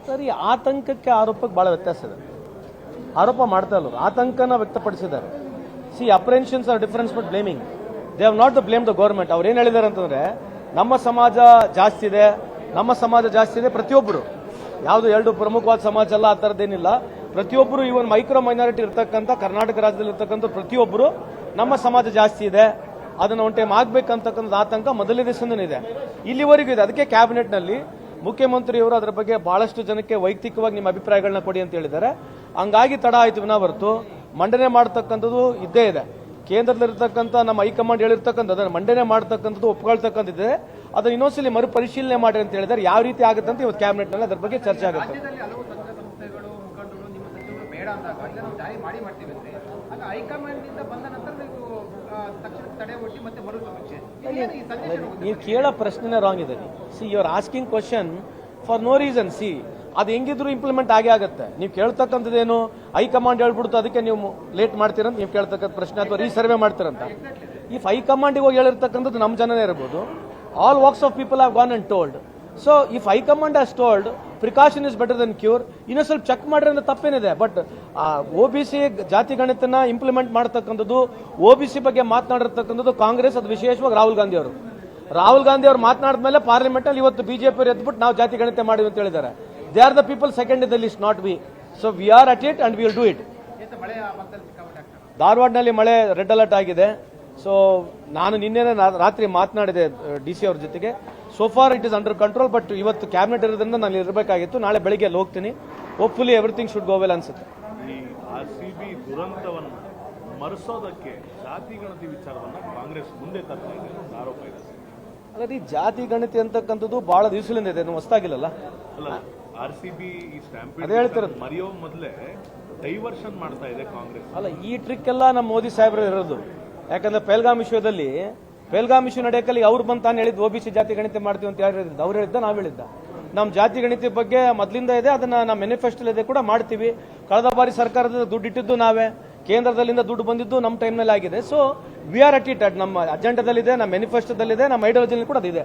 ಸರಿ, ಆತಂಕಕ್ಕೆ ಆರೋಪಕ್ಕೆ ಬಹಳ ವ್ಯತ್ಯಾಸ ಇದೆ. ಆರೋಪ ಮಾಡ್ತಾ ಇಲ್ಲ, ಆತಂಕನ ವ್ಯಕ್ತಪಡಿಸಿದ್ದಾರೆ. See, apprehensions are difference but blaming. They have not the blame the government. ಅವ್ರು ಏನು ಹೇಳಿದ್ದಾರೆ ಅಂತಂದ್ರೆ, ನಮ್ಮ ಸಮಾಜ ಜಾಸ್ತಿ ಇದೆ, ನಮ್ಮ ಸಮಾಜ ಜಾಸ್ತಿ ಇದೆ. ಪ್ರತಿಯೊಬ್ಬರು, ಯಾವುದು ಎರಡು ಪ್ರಮುಖವಾದ ಸಮಾಜ ಅಲ್ಲ, ಆ ಥರದ್ದೇನಿಲ್ಲ. ಪ್ರತಿಯೊಬ್ಬರು, ಇವನ್ ಮೈಕ್ರೋ ಮೈನಾರಿಟಿ ಇರ್ತಕ್ಕಂಥ ಕರ್ನಾಟಕ ರಾಜ್ಯದಲ್ಲಿ ಇರ್ತಕ್ಕಂಥ ಪ್ರತಿಯೊಬ್ಬರು ನಮ್ಮ ಸಮಾಜ ಜಾಸ್ತಿ ಇದೆ, ಅದನ್ನು ಒನ್ ಟೈಮ್ ಆಗ್ಬೇಕಂತಕ್ಕಂಥ ಆತಂಕ ಮೊದಲನೇ ದಿವಸದಿಂದ ಇದೆ, ಇಲ್ಲಿವರೆಗೂ ಇದೆ. ಅದಕ್ಕೆ ಕ್ಯಾಬಿನೆಟ್ನಲ್ಲಿ ಮುಖ್ಯಮಂತ್ರಿಯವರು ಅದರ ಬಗ್ಗೆ ಬಹಳಷ್ಟು ಜನಕ್ಕೆ ವೈಯಕ್ತಿಕವಾಗಿ ನಿಮ್ಮ ಅಭಿಪ್ರಾಯಗಳನ್ನ ಕೊಡಿ ಅಂತ ಹೇಳಿದ್ದಾರೆ. ಹಂಗಾಗಿ ತಡ ಆಯ್ತು ವಿನಾ ಹೊರತು ಮಂಡನೆ ಮಾಡತಕ್ಕಂಥದ್ದು ಇದ್ದೇ ಇದೆ. ಕೇಂದ್ರದಲ್ಲಿರ್ತಕ್ಕಂಥ ನಮ್ಮ ಹೈಕಮಾಂಡ್ ಹೇಳಿರ್ತಕ್ಕಂಥ ಅದನ್ನು ಮಂಡನೆ ಮಾಡತಕ್ಕಂಥದ್ದು ಒಪ್ಕೊಳ್ತಕ್ಕಂಥದ್ದಿದೆ. ಅದನ್ನು ಇನ್ನೊಂದ್ಸಲಿ ಮರುಪರಿಶೀಲನೆ ಮಾಡಿ ಅಂತ ಹೇಳಿದ್ದಾರೆ. ಯಾವ ರೀತಿ ಆಗುತ್ತೆ ಅಂತ ಇವತ್ತು ಕ್ಯಾಬಿನೆಟ್ನಲ್ಲಿ ಅದರ ಬಗ್ಗೆ ಚರ್ಚೆ ಆಗುತ್ತೆ. ನೀವು ಕೇಳೋ ಪ್ರಶ್ನೆನೇ ರಾಂಗ್ ಇದೆ. See, you are asking question for no reason. See, ಅದು ಹೆಂಗಿದ್ರು ಇಂಪ್ಲಿಮೆಂಟ್ ಆಗೇ ಆಗುತ್ತೆ. ನೀವು ಕೇಳ್ತಕ್ಕಂಥದ್ದೇನು, ಹೈಕಮಾಂಡ್ ಹೇಳ್ಬಿಡ್ತು ಅದಕ್ಕೆ ನೀವು ಲೇಟ್ ಮಾಡ್ತೀರಂತ ನೀವು ಕೇಳ್ತಕ್ಕಂಥ ಪ್ರಶ್ನೆ, ಅಥವಾ ರೀಸರ್ವೆ ಮಾಡ್ತೀರಂತ. ಇಫ್ ಹೈಕಮಾಂಡಿಗೆ ಹೋಗಿ ಹೇಳಿರ್ತಕ್ಕಂಥದ್ದು ನಮ್ಮ ಜನನೇ ಇರ್ಬೋದು. All walks of people have gone and told. So if high command has told precaution is better than cure, ಇನ್ನೂ ಸ್ವಲ್ಪ ಚೆಕ್ ಮಾಡ್ರಿ ಅಂತ ತಪ್ಪೇನಿದೆ. ಬಟ್ OBC ಜಾತಿ ಗಣಿತನ ಇಂಪ್ಲಿಮೆಂಟ್ ಮಾಡತಕ್ಕಂಥದ್ದು, OBC ಬಗ್ಗೆ ಮಾತನಾಡಿರ್ತಕ್ಕಂಥದ್ದು ಕಾಂಗ್ರೆಸ್, ಅದು ವಿಶೇಷವಾಗಿ ರಾಹುಲ್ ಗಾಂಧಿ ಅವರು ಮಾತನಾಡಿದ್ಮೇಲೆ ಪಾರ್ಲಿಮೆಂಟ್ ಅಲ್ಲಿ ಇವತ್ತು ಬಿಜೆಪಿ ಎದ್ಬಿಟ್ಟು ನಾವು ಜಾತಿ ಗಣಿತ ಮಾಡಿವಿ ಅಂತ ಹೇಳಿದ್ದಾರೆ. They are the people second in the list, not we. So we are at it and we will do it. ಧಾರವಾಡನಲ್ಲಿ ಮಳೆ ರೆಡ್ ಅಲರ್ಟ್ ಆಗಿದೆ. ಸೊ ನಾನು ನಿನ್ನೆ ರಾತ್ರಿ ಮಾತನಾಡಿದೆ DC ಅವ್ರ ಜೊತೆಗೆ. So for it is under control. But ಇವತ್ತು cabinet ಇರೋದ್ರಿಂದ ನಾನು ಇರಬೇಕಾಗಿತ್ತು. ನಾಳೆ ಬೆಳಿಗ್ಗೆ ಅಲ್ಲಿ ಹೋಗ್ತೀನಿ. Hopefully everything should go well ಅನ್ಸುತ್ತೆ. ಈ RCB ದುರಂತವನ್ನು ಮರೆಸೋದಕ್ಕೆ ಜಾತಿ ಗಣತಿ ವಿಚಾರವನ್ನ ಕಾಂಗ್ರೆಸ್ ಮುಂದೆ ತರ್ತಾ ಇದೆ ಆರೋಪ ಇದೆ. ಅಲ್ಲ ರೀ, ಜಾತಿ ಗಣತಿ ಅಂತಕ್ಕಂಥದ್ದು ಬಹಳ ದಿವಸದಿಂದ ಇದೆ, ಹೊಸದಾಗಿಲ್ಲಲ್ಲ. ಅಲ್ಲ, RCB ಈ ಅದೇ ಹೇಳ್ತಿರೋದು. ಮರೆಯೋ ಮೊದಲೇ ಡೈವರ್ಷನ್ ಮಾಡ್ತಾ ಇದೆ ಕಾಂಗ್ರೆಸ್. ಅಲ್ಲ, ಈ ಟ್ರಿಕ್ ಎಲ್ಲ ನಮ್ಮ ಮೋದಿ ಸಾಹೇಬ್ರು ಇರೋದು. ಯಾಕಂದ್ರೆ ಪೆಹಲ್ಗಾಮ್ ವಿಷಯದಲ್ಲಿ, ಪೆಹಲ್ಗಾಮ್ ಇಶ್ಯೂ ನಡೆಯಕಲ್ಲಿ ಅವ್ರು ಬಂದು ತಾನು ಹೇಳಿದ್ದು OBC ಜಾತಿ ಗಣಿತ ಮಾಡ್ತೀವಿ ಅಂತ ಯಾರು ಹೇಳಿದ್ದು? ಅವ್ರು ಹೇಳಿದ್ದ, ನಾವು ಹೇಳಿದ್ದ? ನಮ್ಮ ಜಾತಿ ಗಣಿತ ಬಗ್ಗೆ ಮೊದಲಿಂದ ಇದೆ, ಅದನ್ನ ನಮ್ಮ ಮ್ಯಾನಿಫೆಸ್ಟೋ ಇದೆ ಕೂಡ ಮಾಡ್ತೀವಿ. ಕಳೆದ ಬಾರಿ ಸರ್ಕಾರದ ದುಡ್ಡು ಇಟ್ಟಿದ್ದು ನಾವೇ, ಕೇಂದ್ರದಲ್ಲಿಂದ ದುಡ್ಡು ಬಂದಿದ್ದು ನಮ್ಮ ಟೈಮ್ನಲ್ಲಿ ಆಗಿದೆ. So we are at it. ನಮ್ಮ ಅಜೆಂಡಾದಲ್ಲಿದೆ, ನಮ್ಮ ಮ್ಯಾನಿಫೆಸ್ಟೋದಲ್ಲಿದೆ, ನಮ್ಮ ಐಡಿಯಾಲಜಿಯಲ್ಲಿ ಕೂಡ ಅದಿದೆ.